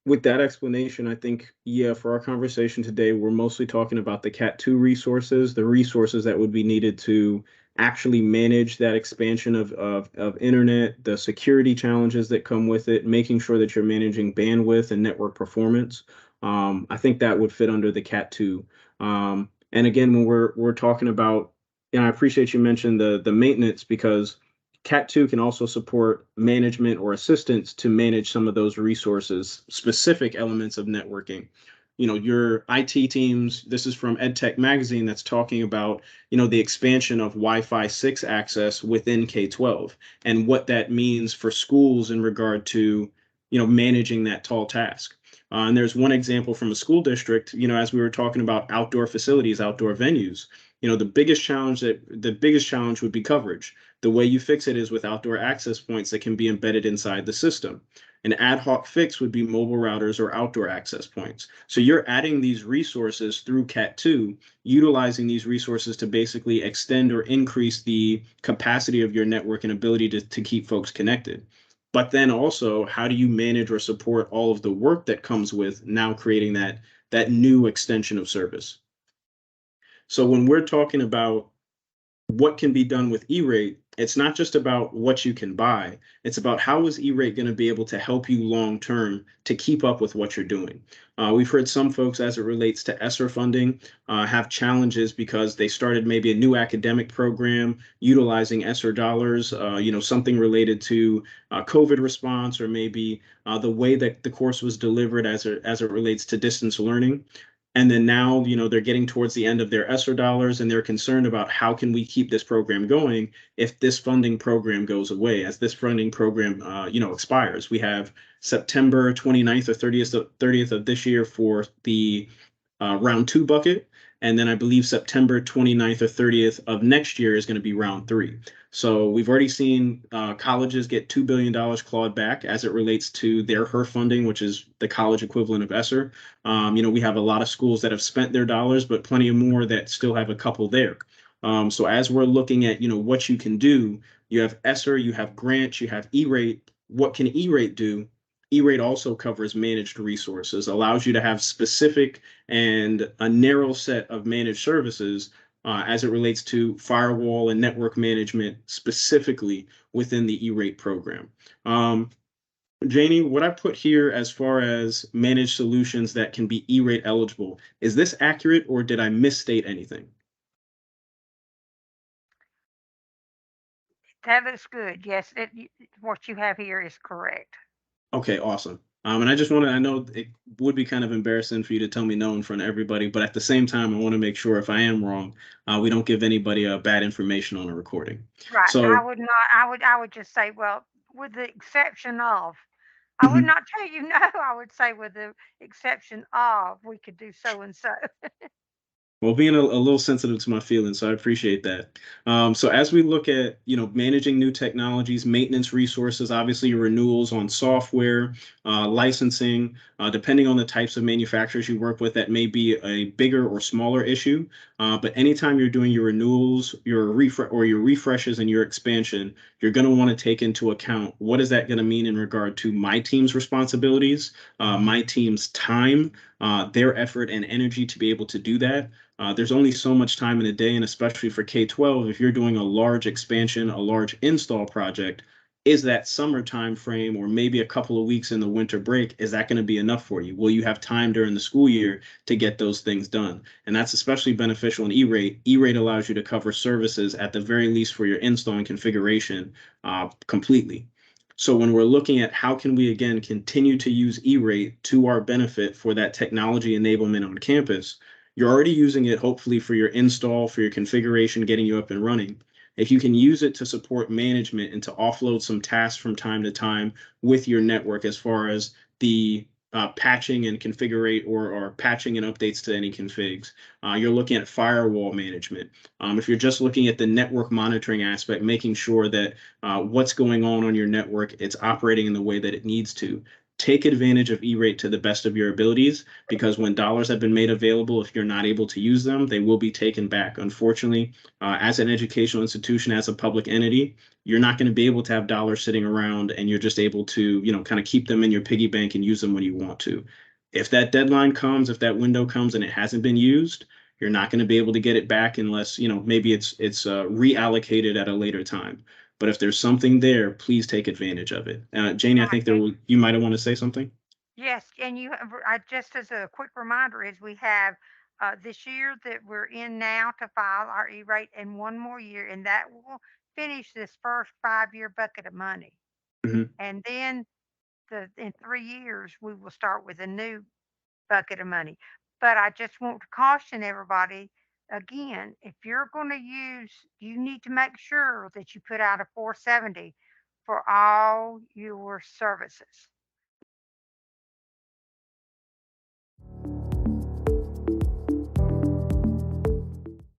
With that explanation, I think, yeah, for our conversation today, we're mostly talking about the Cat 2 resources, the resources that would be needed to actually manage that expansion of internet, the security challenges that come with it, making sure that you're managing bandwidth and network performance. I think that would fit under the Cat 2. And again, when we're talking about, and I appreciate you mentioned the maintenance because Cat 2 can also support management or assistance to manage some of those resources, specific elements of networking. Your IT teams, this is from EdTech Magazine that's talking about, the expansion of Wi-Fi 6 access within K-12 and what that means for schools in regard to, managing that tall task. And there's one example from a school district, as we were talking about outdoor facilities, outdoor venues. The biggest challenge would be coverage. The way you fix it is with outdoor access points that can be embedded inside the system. An ad hoc fix would be mobile routers or outdoor access points. So you're adding these resources through Cat 2, utilizing these resources to basically extend or increase the capacity of your network and ability to keep folks connected. But then also, how do you manage or support all of the work that comes with now creating that new extension of service? So when we're talking about what can be done with E-rate, it's not just about what you can buy. It's about how is E-rate going to be able to help you long term to keep up with what you're doing. We've heard some folks, as it relates to ESSER funding, have challenges because they started maybe a new academic program utilizing ESSER dollars, something related to COVID response or maybe the way that the course was delivered as it relates to distance learning. And then now, they're getting towards the end of their ESSER dollars and they're concerned about how can we keep this program going if this funding program goes away, as this funding program, expires. We have September 29th or 30th of this year for the round two bucket. And then I believe September 29th or 30th of next year is going to be round three. So we've already seen colleges get $2 billion clawed back as it relates to their HER funding, which is the college equivalent of ESSER. We have a lot of schools that have spent their dollars, but plenty of more that still have a couple there. So as we're looking at, what you can do, you have ESSER, you have grants, you have E-rate. What can E-rate do? E-rate also covers managed resources, allows you to have specific and a narrow set of managed services as it relates to firewall and network management specifically within the E-rate program. Janie, what I put here as far as managed solutions that can be E-rate eligible, is this accurate or did I misstate anything? That looks good. Yes, what you have here is correct. Okay, awesome. And I know it would be kind of embarrassing for you to tell me no in front of everybody, but at the same time, I want to make sure if I am wrong, we don't give anybody bad information on a recording. Right. I So, would not, I would just say, well, with the exception of, I would mhm. not tell you no. I would say with the exception of, we could do so and so. Well, being a little sensitive to my feelings, so I appreciate that. So as we look at, managing new technologies, maintenance resources, obviously your renewals on software, licensing, depending on the types of manufacturers you work with, that may be a bigger or smaller issue. But anytime you're doing your renewals, your refreshes and your expansion, you're going to want to take into account what is that going to mean in regard to my team's responsibilities, my team's time, their effort and energy to be able to do that. There's only so much time in a day, and especially for K-12, if you're doing a large expansion, a large install project, is that summer time frame or maybe a couple of weeks in the winter break, is that going to be enough for you? Will you have time during the school year to get those things done? And that's especially beneficial in E-rate. E-rate allows you to cover services at the very least for your install and configuration completely. So when we're looking at how can we again continue to use E-rate to our benefit for that technology enablement on campus, you're already using it hopefully for your install, for your configuration, getting you up and running. If you can use it to support management and to offload some tasks from time to time with your network as far as the patching and configurate or patching and updates to any configs. You're looking at firewall management. If you're just looking at the network monitoring aspect, making sure that what's going on your network, it's operating in the way that it needs to. take advantage of E-rate to the best of your abilities, because when dollars have been made available, if you're not able to use them, they will be taken back. Unfortunately, as an educational institution, as a public entity, you're not going to be able to have dollars sitting around and you're just able to, kind of keep them in your piggy bank and use them when you want to. If that deadline comes, if that window comes and it hasn't been used, you're not going to be able to get it back unless, maybe it's reallocated at a later time. But if there's something there, please take advantage of it. Janie, I Right, think you might have want to say something. yes, and I just as a quick reminder is we have, this year that we're in now to file our E-rate and one more year, and that will finish this first 5-year bucket of money. Mhm. And then in 3 years, we will start with a new bucket of money. But I just want to caution everybody, again, if you're gonna use, you need to make sure that you put out a 470 for all your services.